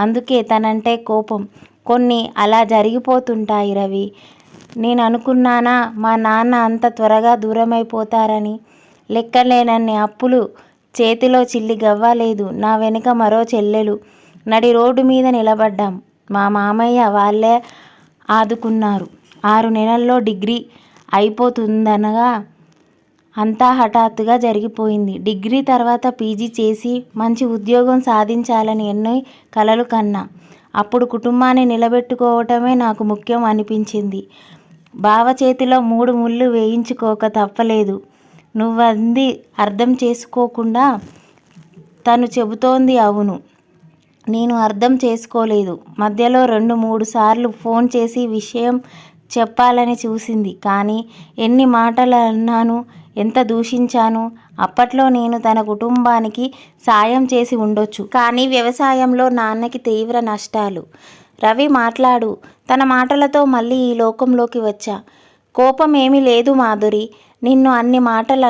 అందుకే తనంటే కోపం. కొన్ని అలా జరిగిపోతుంటాయి రవి. నేను అనుకున్నానా మా నాన్న అంత త్వరగా దూరమైపోతారని? లెక్కలేనన్ని అప్పులు, చేతిలో చిల్లి గవ్వలేదు. నా వెనుక మరో చెల్లెలు. నడి రోడ్డు మీద నిలబడ్డాం. మా మామయ్య వాళ్ళే ఆదుకున్నారు. 6 నెలల్లో డిగ్రీ అయిపోతుందనగా అంతా హఠాత్తుగా జరిగిపోయింది. డిగ్రీ తర్వాత పీజీ చేసి మంచి ఉద్యోగం సాధించాలని ఎన్నో కలలు కన్నా. అప్పుడు కుటుంబాన్ని నిలబెట్టుకోవటమే నాకు ముఖ్యం అనిపించింది. బావ చేతిలో 3 ముళ్ళు వేయించుకోక తప్పలేదు. నువ్వంది అర్థం చేసుకోకుండా తను చెబుతోంది అవును. నేను అర్థం చేసుకోలేదు. మధ్యలో 2-3 సార్లు ఫోన్ చేసి విషయం చెప్పాలని చూసింది. కానీ ఎన్ని మాటలు అన్నాను, ఎంత దూషించాను. అప్పట్లో నేను తన కుటుంబానికి సాయం చేసి ఉండొచ్చు. కానీ వ్యవసాయంలో నాన్నకి తీవ్ర నష్టాలు. రవి మాట్లాడు. తన మాటలతో మళ్ళీ ఈ లోకంలోకి వచ్చా. కోపం ఏమీ లేదు మాధురి. నిన్ను అన్ని మాటలు